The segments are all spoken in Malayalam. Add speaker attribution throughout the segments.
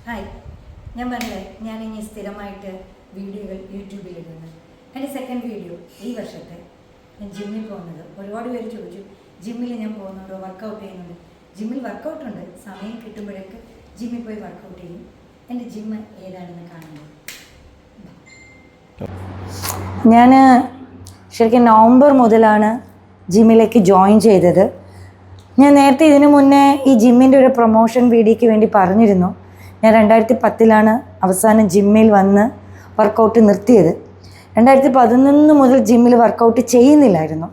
Speaker 1: ഹായ്, ഞാൻ പറഞ്ഞില്ലേ ഞാനിനി സ്ഥിരമായിട്ട് വീഡിയോകൾ യൂട്യൂബിലിടുന്നത്. എൻ്റെ സെക്കൻഡ് വീഡിയോ ഈ വർഷത്തെ ഞാൻ ജിമ്മിൽ പോകുന്നത്. ഒരുപാട് പേര് ചോദിച്ചു ജിമ്മിൽ ഞാൻ പോകുന്നുണ്ടോ, വർക്കൗട്ട് ചെയ്യുന്നുണ്ട്. ജിമ്മിൽ വർക്കൗട്ടുണ്ട്, സമയം കിട്ടുമ്പോഴൊക്കെ ജിമ്മിൽ പോയി വർക്കൗട്ട് ചെയ്യും. എൻ്റെ ജിമ്മ് ഏതാണെന്ന് കാണുന്നത്. ഞാൻ ശരിക്കും നവംബർ മുതലാണ് ജിമ്മിലേക്ക് ജോയിൻ ചെയ്തത്. ഞാൻ നേരത്തെ ഇതിനു മുന്നേ ഈ ജിമ്മിൻ്റെ ഒരു പ്രൊമോഷൻ വീഡിയോയ്ക്ക് വേണ്ടി പറഞ്ഞിരുന്നു. ഞാൻ 2010 അവസാനം ജിമ്മിൽ വന്ന് വർക്കൗട്ട് നിർത്തിയത്. 2011 മുതൽ ജിമ്മിൽ വർക്കൗട്ട് ചെയ്യുന്നില്ലായിരുന്നു.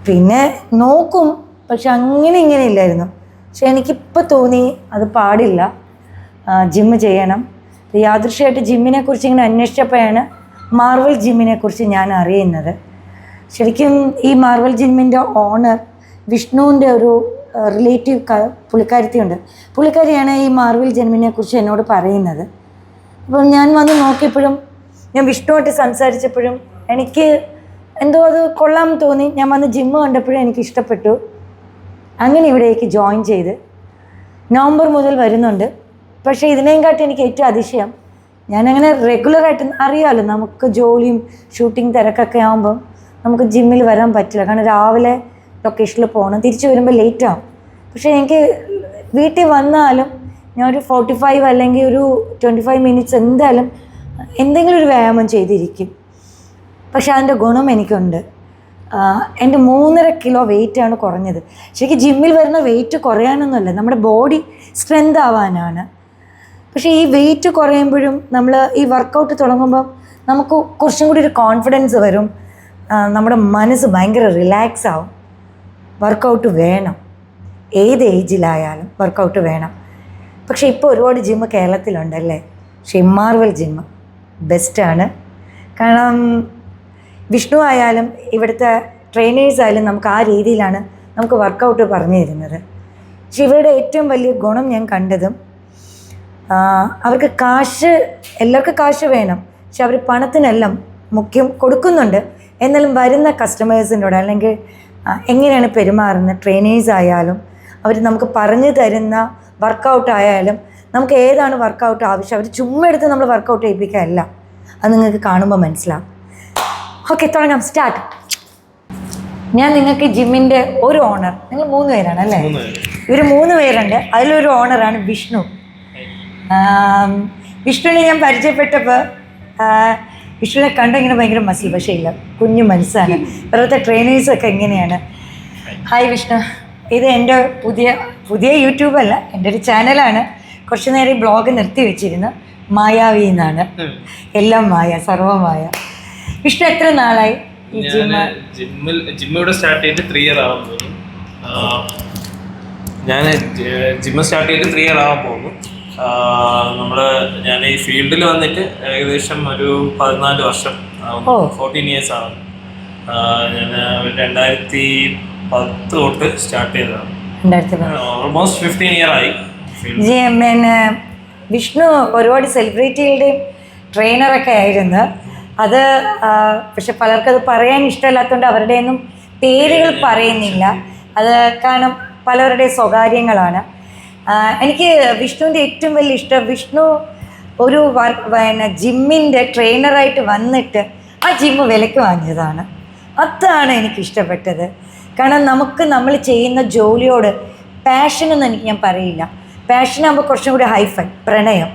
Speaker 1: പിന്നെ നോക്കും, പക്ഷെ ഇങ്ങനെ ഇല്ലായിരുന്നു. പക്ഷെ എനിക്കിപ്പോൾ തോന്നി അത് പാടില്ല, ജിമ്മ് ചെയ്യണം. യാദൃശ്യമായിട്ട് ജിമ്മിനെക്കുറിച്ച് ഇങ്ങനെ അന്വേഷിച്ചപ്പോഴാണ് മാർവൽ ജിമ്മിനെക്കുറിച്ച് ഞാൻ അറിയുന്നത്. ശരിക്കും ഈ മാർവൽ ജിമ്മിൻ്റെ ഓണർ വിഷ്ണുവിൻ്റെ ഒരു റിലേറ്റീവ് പുള്ളിക്കാരിയുണ്ട്. പുള്ളിക്കാരിയാണ് ഈ മാർവൽ ജിമ്മിനെക്കുറിച്ച് എന്നോട് പറയുന്നത്. അപ്പം ഞാൻ വന്ന് നോക്കിയപ്പോഴും ഞാൻ വിഷ്ണുവായിട്ട് സംസാരിച്ചപ്പോഴും എനിക്ക് എന്തോ അത് കൊള്ളാമെന്ന് തോന്നി. ഞാൻ വന്ന് ജിമ്മ് കണ്ടപ്പോഴും എനിക്ക് ഇഷ്ടപ്പെട്ടു. അങ്ങനെ ഇവിടേക്ക് ജോയിൻ ചെയ്ത് നവംബർ മുതൽ വരുന്നുണ്ട്. പക്ഷേ ഇതിനെയും കാട്ടി എനിക്ക് ഏറ്റവും അതിശയം, ഞാനങ്ങനെ റെഗുലറായിട്ട് അറിയാമല്ലോ, നമുക്ക് ജോലിയും ഷൂട്ടിംഗ് തിരക്കൊക്കെ ആകുമ്പം നമുക്ക് ജിമ്മിൽ വരാൻ പറ്റില്ല. കാരണം രാവിലെ ലൊക്കേഷനിൽ പോകണം, തിരിച്ച് വരുമ്പോൾ ലേറ്റാവും. പക്ഷേ എനിക്ക് വീട്ടിൽ വന്നാലും ഞാൻ ഒരു 45 അല്ലെങ്കിൽ ഒരു 25 മിനിറ്റ്സ് എന്തായാലും എന്തെങ്കിലും ഒരു വ്യായാമം ചെയ്തിരിക്കും. പക്ഷെ അതിൻ്റെ ഗുണം എനിക്കുണ്ട്. എൻ്റെ 3.5 കിലോ വെയിറ്റാണ് കുറഞ്ഞത്. ശരിക്കും ജിമ്മിൽ വരുന്ന വെയിറ്റ് കുറയാനൊന്നുമല്ല, നമ്മുടെ ബോഡി സ്ട്രെങ്ത് ആവാനാണ്. പക്ഷേ ഈ വെയിറ്റ് കുറയുമ്പോഴും നമ്മൾ ഈ വർക്കൗട്ട് തുടങ്ങുമ്പം നമുക്ക് കുറച്ചും കൂടി ഒരു കോൺഫിഡൻസ് വരും. നമ്മുടെ മനസ്സ് ഭയങ്കര റിലാക്സ് ആവും. വർക്കൗട്ട് വേണം, ഏത് ഏജിലായാലും വർക്കൗട്ട് വേണം. പക്ഷേ ഇപ്പോൾ ഒരുപാട് ജിമ്മ് കേരളത്തിലുണ്ടല്ലേ. പക്ഷേ മാർവൽ ജിമ്മ് ബെസ്റ്റാണ്. കാരണം വിഷ്ണു ആയാലും ഇവിടുത്തെ ട്രെയിനേഴ്സ് ആയാലും നമുക്ക് ആ രീതിയിലാണ് നമുക്ക് വർക്കൗട്ട് പറഞ്ഞു തരുന്നത്. പക്ഷെ ഇവരുടെ ഏറ്റവും വലിയ ഗുണം ഞാൻ കണ്ടതും, അവർക്ക് എല്ലാവർക്കും കാശ് വേണം. പക്ഷെ അവർ പണത്തിനെല്ലാം മുഖ്യം കൊടുക്കുന്നുണ്ട്. എന്നാലും വരുന്ന കസ്റ്റമേഴ്സിനോട് അല്ലെങ്കിൽ എങ്ങനെയാണ് പെരുമാറുന്നത്, ട്രെയിനേഴ്സ് ആയാലും അവർ നമുക്ക് പറഞ്ഞു തരുന്ന വർക്കൗട്ട് ആയാലും നമുക്ക് ഏതാണ് വർക്കൗട്ട് ആവശ്യം, അവർ ചുമ്മാ എടുത്ത് നമ്മൾ വർക്കൗട്ട് ചെയ്യിപ്പിക്കുകയല്ല. അത് നിങ്ങൾക്ക് കാണുമ്പോൾ മനസ്സിലാവും. ഓക്കെ, തുടങ്ങാം, സ്റ്റാർട്ട്. ഞാൻ നിങ്ങൾക്ക് ജിമ്മിൻ്റെ ഒരു ഓണർ, നിങ്ങൾ 3 പേരാണ് അല്ലേ? ഇവർ 3 പേരുണ്ട്. അതിലൊരു ഓണറാണ് വിഷ്ണു. വിഷ്ണുവിനെ ഞാൻ പരിചയപ്പെട്ടപ്പോൾ വിഷ്ണുവിനെ കണ്ടിങ്ങനെ ഭയങ്കര മസിൽ, പക്ഷേ ഇല്ല, കുഞ്ഞു മനസ്സാണ്. ഇവിടുത്തെ ട്രെയിനേഴ്സൊക്കെ എങ്ങനെയാണ്. ഹായ് വിഷ്ണു, ഇത് എൻ്റെ പുതിയ യൂട്യൂബല്ല, എൻ്റെ ഒരു ചാനലാണ്. കുറച്ച് നേരം ഈ ബ്ലോഗ് നിർത്തി വെച്ചിരുന്നു. മായാവി എന്നാണ്, എല്ലാം മായ, സർവമായ. വിഷ്ണു എത്ര നാളായി ഈ
Speaker 2: ജിമ്മിവിടെ സ്റ്റാർട്ട് ചെയ്തിട്ട് 3 ഇയർ ആവാൻ പോകുന്നു. ഞാൻ ജിമ്മ് സ്റ്റാർട്ട് ചെയ്തിട്ട് 3 ഇയർ ആവാൻ പോകുന്നു. ഞാൻ ഈ ഫീൽഡിൽ വന്നിട്ട് ഏകദേശം ഒരു 14 വർഷം, 14 ഇയേഴ്സ് ആണ്. ഞാൻ 2010 തൊട്ട് സ്റ്റാർട്ട് ചെയ്തതാണ്. ഓൾമോസ്റ്റ് 15 ഇയർ ആയി.
Speaker 1: പിന്നെ വിഷ്ണു ഒരുപാട് സെലിബ്രിറ്റികളുടെയും ട്രെയിനറൊക്കെ ആയിരുന്നു. അത് പക്ഷെ പലർക്കത് പറയാൻ ഇഷ്ടമില്ലാത്തതുകൊണ്ട് അവരുടെയൊന്നും പേരുകൾ പറയുന്നില്ല. അത് കാരണം പലരുടെ സ്വകാര്യങ്ങളാണ്. എനിക്ക് വിഷ്ണുവിൻ്റെ ഏറ്റവും വലിയ ഇഷ്ടം, വിഷ്ണു ഒരു ജിമ്മിൻ്റെ ട്രെയിനറായിട്ട് വന്നിട്ട് ആ ജിമ്മ് വിലയ്ക്ക് വാങ്ങിയതാണ്. അതാണ് എനിക്കിഷ്ടപ്പെട്ടത്. കാരണം നമ്മൾ ചെയ്യുന്ന ജോലിയോട് പാഷനൊന്നും ഞാൻ പറയില്ല. പാഷനാകുമ്പോൾ കുറച്ചും കൂടി ഹൈഫൈ, പ്രണയം.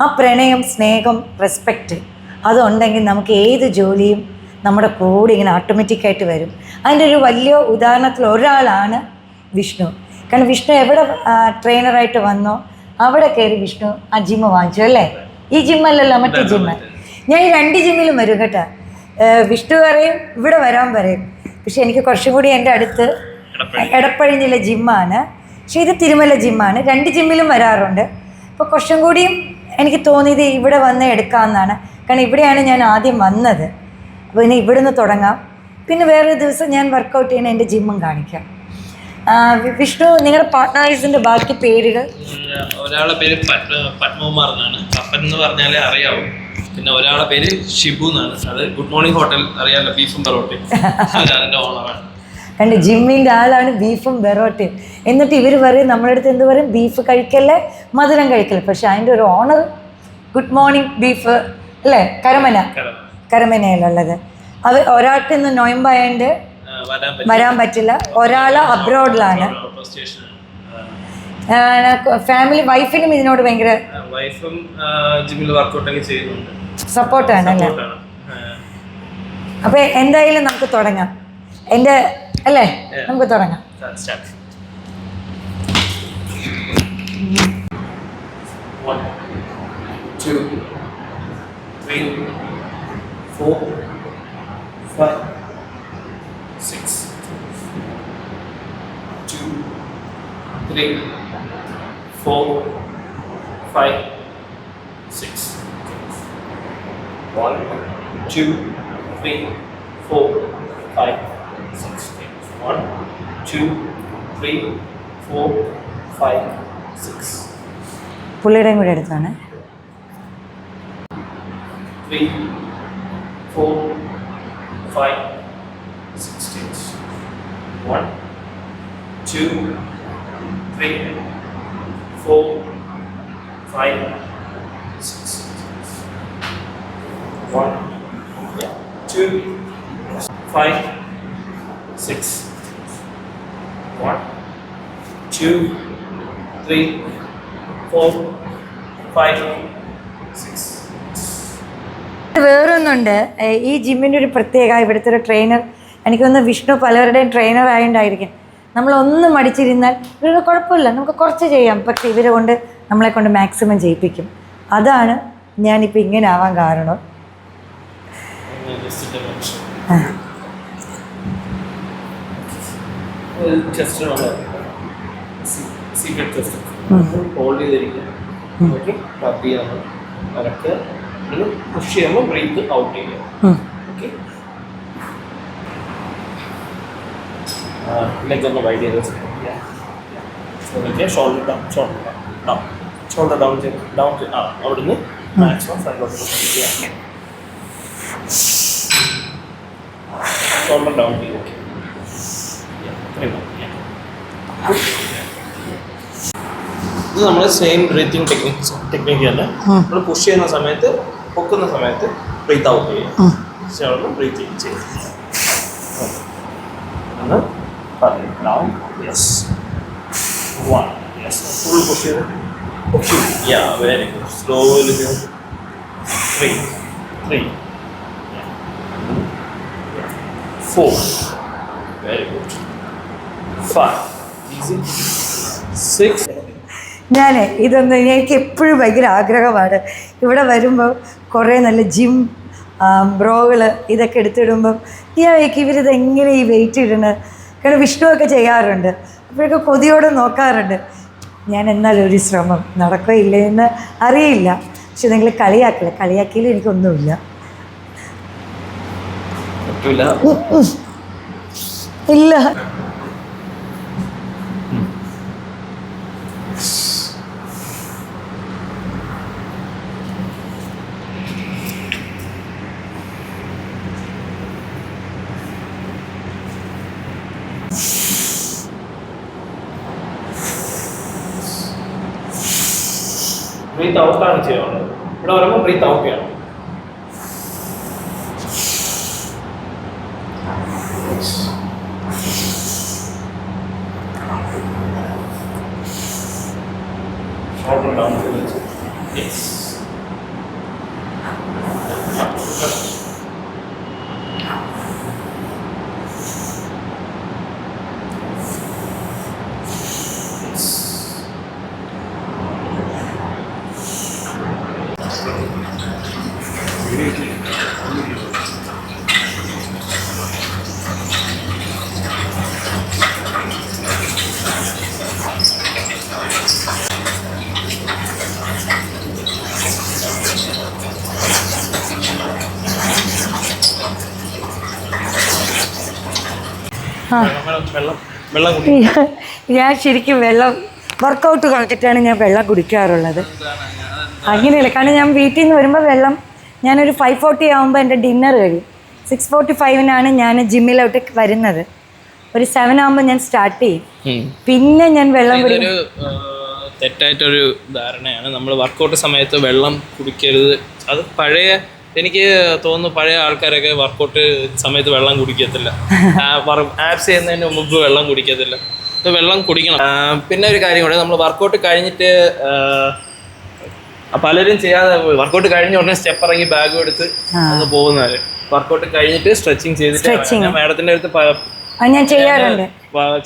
Speaker 1: ആ പ്രണയം, സ്നേഹം, റെസ്പെക്റ്റ് അതുണ്ടെങ്കിൽ നമുക്ക് ഏത് ജോലിയും നമ്മുടെ കൂടെ ഇങ്ങനെ ഓട്ടോമാറ്റിക്കായിട്ട് വരും. അതിൻ്റെ ഒരു വലിയ ഉദാഹരണത്തിൽ ഒരാളാണ് വിഷ്ണു. കാരണം വിഷ്ണു എവിടെ ട്രെയിനറായിട്ട് വന്നോ അവിടെ കയറി വിഷ്ണു ആ ജിമ്മ് വാങ്ങിച്ചു അല്ലേ? ഈ ജിമ്മല്ലല്ലോ, മറ്റേ ജിമ്മ്. ഞാൻ ഈ 2 ജിമ്മിലും വരും കേട്ടോ. വിഷ്ണു പറയും ഇവിടെ വരാൻ പറയും. പക്ഷെ എനിക്ക് കുറച്ചും കൂടി എൻ്റെ അടുത്ത് എടപ്പഴിഞ്ഞിലെ ജിമ്മാണ്. പക്ഷേ ഇത് തിരുമല ജിമ്മാണ്. 2 ജിമ്മിലും വരാറുണ്ട്. അപ്പോൾ കുറച്ചും കൂടിയും എനിക്ക് തോന്നിയത് ഇവിടെ വന്ന് എടുക്കാമെന്നാണ്. കാരണം ഇവിടെയാണ് ഞാൻ ആദ്യം വന്നത്. അപ്പോൾ ഇനി ഇവിടുന്ന് തുടങ്ങാം. പിന്നെ വേറൊരു ദിവസം ഞാൻ വർക്കൗട്ട് ചെയ്യുന്ന എൻ്റെ ജിമ്മും കാണിക്കാം. വിഷ്ണു, നിങ്ങളുടെ പാർട്ട്നേഴ്സിന്റെ ബാക്കി പേരുകൾ?
Speaker 2: ഒരാളുടെ പേര് പത്മകുമാർ എന്നാണ്, പപ്പൻ എന്ന് പറഞ്ഞാലേ അറിയാവും. പിന്നെ ഒരാളുടെ പേര് ഷിബു എന്നാണ്, അത് ഗുഡ് മോർണിംഗ് ഹോട്ടൽ അറിയാമല്ലോ, ബീഫും പൊറോട്ടയും, അതിന്റെ ഓണറാണ്.
Speaker 1: കണ്ട് ജിമ്മിൻ്റെ ആളാണ് ബീഫും ബെറോട്ടയും. എന്നിട്ട് ഇവർ പറയും നമ്മുടെ അടുത്ത് എന്ത് പറയും, ബീഫ് കഴിക്കല്ലേ, മധുരം കഴിക്കല്ലേ. പക്ഷെ അതിൻ്റെ ഒരു ഓണർ ഗുഡ് മോർണിംഗ് ബീഫ് അല്ലേ, കരമനയിലുള്ളത്. അത് ഒരാൾക്ക് ഇന്ന് നൊയമ്പായതുകൊണ്ട് വരാൻ പറ്റില്ല. ഒരാൾ അബ്രോഡിലാണ്. ഫാമിലി വൈഫിനും ഇതിനോട് ഭയങ്കര സപ്പോർട്ടാണ് അല്ലേ. അപ്പോൾ എന്തായാലും നമുക്ക് തുടങ്ങാം. എൻ്റെ അല്ലേ, നമുക്ക് തുടങ്ങാം.
Speaker 2: 1 2 3 4 5 6 2 3 4 5 6 1 2 3 4 5 6 1 2 3 4 5 6
Speaker 1: പുള്ളിയുടെയും കൂടെ എടുത്താണ്.
Speaker 2: 3 4 5 6 1 2 3 4 5 6 1 2 5 6 1 2 3 4 5 6
Speaker 1: വേറൊന്നുണ്ട്, ഈ ജിമ്മിൻ്റെ ഒരു പ്രത്യേക ഇവിടുത്തെ ഒരു ട്രെയിനർ, എനിക്കൊന്ന് വിഷ്ണു പലരുടെയും ട്രെയിനർ ആയതുകൊണ്ടായിരിക്കും, നമ്മളൊന്നും മടിച്ചിരുന്നാൽ ഇവരുടെ കുഴപ്പമില്ല, നമുക്ക് കുറച്ച് ചെയ്യാം, പക്ഷെ ഇവരെ കൊണ്ട് നമ്മളെ കൊണ്ട് മാക്സിമം ചെയ്യിപ്പിക്കും. അതാണ് ഞാനിപ്പോൾ ഇങ്ങനെ ആവാൻ കാരണം.
Speaker 2: ഹോൾഡ് ചെയ്തിരിക്കുക, റബ് ചെയ്യാൻ അതൊക്കെ പുഷ് ചെയ്യുമ്പോൾ ബ്രീത്ത് ഔട്ട് ചെയ്യുക. ഓക്കെ, ലെഗ് ഒന്ന് വൈഡ് ചെയ്ത് ഷോൾഡർ ഡൗൺ, ഷോൾഡർ ഡൗൺ ചെയ്ത് അവിടുന്ന് മാക്സിമം ഫ്രണ്ടിലോട്ട് ഷോൾഡർ ഡൗൺ ചെയ്ത്. ഇത് നമ്മൾ സെയിം ബ്രീത്തിങ് ടെക്നിക്ക് തന്നെ. നമ്മൾ പുഷ് ചെയ്യുന്ന സമയത്ത്, പൊക്കുന്ന സമയത്ത് ബ്രീത്ത് ഔട്ട് ചെയ്യുക, ബ്രീത്ത് ഇൻ ചെയ്യുക. Down, yes, 1, yes, full push ചെയ്ത്, yeah, very good, slowly 3 4, very good, 5, easy, 6.
Speaker 1: ഞാൻ ഇതൊന്നും എനിക്ക് എപ്പോഴും ഭയങ്കര ആഗ്രഹമാണ്. ഇവിടെ വരുമ്പോൾ കുറേ നല്ല ജിം ബ്രോകൾ ഇതൊക്കെ എടുത്തിടുമ്പം ഇവരിത് എങ്ങനെ ഈ വെയിറ്റ് ഇടണത്, കാരണം വിഷ്ണുവൊക്കെ ചെയ്യാറുണ്ട്, അപ്പോഴൊക്കെ കൊതിയോടെ നോക്കാറുണ്ട്. ഞാൻ എന്നാലും ഒരു ശ്രമം നടക്കോ ഇല്ലേ എന്ന് അറിയില്ല. പക്ഷെ നിങ്ങൾ കളിയാക്കിയാലും എനിക്കൊന്നുമില്ല. ഇല്ല,
Speaker 2: ബ്രീത്ത് ഔട്ടാണ് ചെയ്യുന്നത്. ഇവിടെ വരുമ്പോൾ ബ്രീത്ത് ഔട്ട് ചെയ്യണം. ഷോൾഡർ ഡൗൺ ചെയ്ത്, യെസ്,
Speaker 1: ഞാൻ ശരിക്കും വെള്ളം വർക്കൗട്ട് കളിച്ചിട്ടാണ് ഞാൻ വെള്ളം കുടിക്കാറുള്ളത്. അങ്ങനെയല്ല, കാരണം ഞാൻ വീട്ടിൽ നിന്ന് വരുമ്പോൾ വെള്ളം, ഞാനൊരു 5:40 ആകുമ്പോൾ എൻ്റെ ഡിന്നർ കഴിയും. 6:45 ഞാൻ ജിമ്മിലോട്ട് വരുന്നത്. ഒരു 7 ആകുമ്പോൾ ഞാൻ സ്റ്റാർട്ട് ചെയ്യും. പിന്നെ ഞാൻ വെള്ളം
Speaker 2: ഇതൊരു തെറ്റായിട്ടൊരു ധാരണയാണ്. നമ്മൾ വർക്കൗട്ട് സമയത്ത് വെള്ളം കുടിക്കരുത്. അത് പഴയ, എനിക്ക് തോന്നുന്നു പഴയ ആൾക്കാരൊക്കെ വർക്കൗട്ട് സമയത്ത് വെള്ളം കുടിക്കത്തില്ല. ആപ്സ് ചെയ്യുന്നതിന് മുമ്പ് വെള്ളം കുടിക്കത്തില്ല. വെള്ളം കുടിക്കണം. പിന്നെ ഒരു കാര്യം കൂടെ, നമ്മൾ വർക്കൗട്ട് കഴിഞ്ഞിട്ട് പലരും ചെയ്യാതെ വർക്കൗട്ട് കഴിഞ്ഞ ഉടനെ സ്റ്റെപ്പ് ഇറങ്ങി ബാഗും എടുത്ത് ഒന്ന് പോകുന്നവര്. വർക്കൗട്ട് കഴിഞ്ഞിട്ട് സ്ട്രെച്ചിങ് ചെയ്തിട്ട് മാഡത്തിന്റെ അടുത്ത്
Speaker 1: ഞാൻ ചെയ്യാറുണ്ട്.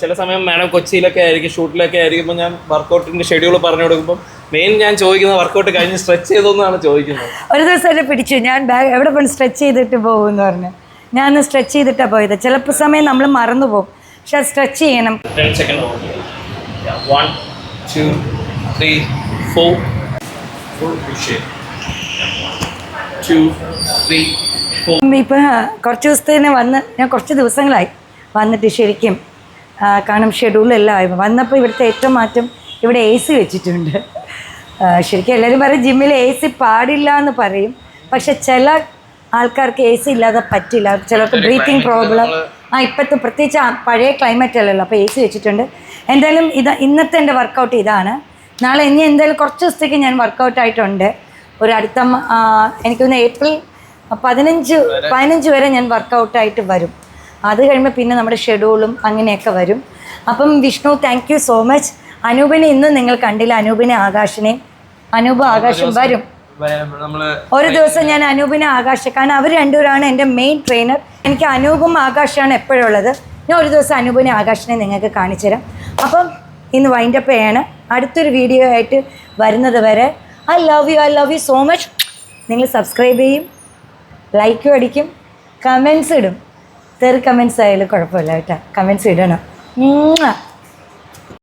Speaker 2: ചില സമയം മാഡം കൊച്ചിയിലൊക്കെ ആയിരിക്കും, ഷൂട്ടിലൊക്കെ ആയിരിക്കുമ്പോൾ ഞാൻ വർക്കൗട്ടിന്റെ ഷെഡ്യൂൾ പറഞ്ഞു കൊടുക്കുമ്പോൾ മെയിൻ ഞാൻ ചോദിക്കുന്നത് വർക്കൗട്ട് കഴിഞ്ഞ് സ്ട്രെച്ച് ചെയ്തോന്നാണ് ചോദിക്കുന്നത്.
Speaker 1: ഒരു ദിവസം എന്നെ പിടിച്ചു, ഞാൻ ബാഗ് എവിടെ പോയി സ്ട്രെച്ച് ചെയ്തിട്ട് പോകും എന്ന് പറഞ്ഞു. ഞാൻ ഒന്ന് സ്ട്രെച്ച് ചെയ്തിട്ടാണ് പോയത്. ചിലപ്പോൾ സമയം നമ്മൾ മറന്നു പോകും, പക്ഷെ അത് സ്ട്രെച്ച് ചെയ്യണം.
Speaker 2: 10 seconds. 1 2 3 4 full push it. 2 3 4.
Speaker 1: ഇപ്പം കുറച്ച് ദിവസത്തേന് ഞാൻ കുറച്ച് ദിവസങ്ങളായി വന്നിട്ട് ശരിക്കും കാരണം ഷെഡ്യൂളെല്ലാം ആയി. വന്നപ്പോൾ ഇവിടുത്തെ ഏറ്റവും മാറ്റം, ഇവിടെ AC വെച്ചിട്ടുണ്ട്. ശരിക്കും എല്ലാവരും പറയും ജിമ്മിൽ AC പാടില്ല എന്ന് പറയും, പക്ഷെ ചില ആൾക്കാർക്ക് AC ഇല്ലാതെ പറ്റില്ല. ചിലർക്ക് ബ്രീത്തിങ് പ്രോബ്ലം, ഇപ്പോഴത്തെ പ്രത്യേകിച്ച് പഴയ ക്ലൈമറ്റ് അല്ലല്ലോ, അപ്പോൾ AC വെച്ചിട്ടുണ്ട്. എന്തായാലും ഇന്നത്തെ എൻ്റെ വർക്കൗട്ട് ഇതാണ്. നാളെ ഇനി എന്തായാലും കുറച്ച് ദിവസത്തേക്ക് ഞാൻ വർക്കൗട്ടായിട്ടുണ്ട്. ഒരു അടുത്ത എനിക്കൊന്ന് ഏപ്രിൽ 15 വരെ ഞാൻ വർക്കൗട്ടായിട്ട് വരും. അത് കഴിയുമ്പോൾ പിന്നെ നമ്മുടെ ഷെഡ്യൂളും അങ്ങനെയൊക്കെ വരും. അപ്പം Vishnu, thank you so much. അനൂപിനെ ഇന്നും നിങ്ങൾ കണ്ടില്ല, അനൂപിനെ ആകാശിനെയും. അനൂപ് ആകാശം വരും ഒരു ദിവസം. ഞാൻ അനൂപിനെ ആകാശം, കാരണം അവർ രണ്ടുപേരാണ് എൻ്റെ മെയിൻ ട്രെയിനർ. എനിക്ക് അനൂപും ആകാശമാണ് എപ്പോഴും ഉള്ളത്. ഞാൻ ഒരു ദിവസം അനൂപിനെ ആകാശിനെ നിങ്ങൾക്ക് കാണിച്ചു തരാം. അപ്പം ഇന്ന് വൈൻഡപ്പ് ചെയ്യാണ്. അടുത്തൊരു വീഡിയോ ആയിട്ട് വരുന്നത് വരെ I love you so much. നിങ്ങൾ സബ്സ്ക്രൈബ് ചെയ്യും, ലൈക്കും അടിക്കും, കമൻസ് ഇടും. കമൻസ് ആയാലും കുഴപ്പമില്ല കേട്ടോ, കമൻസ് ഇടണം.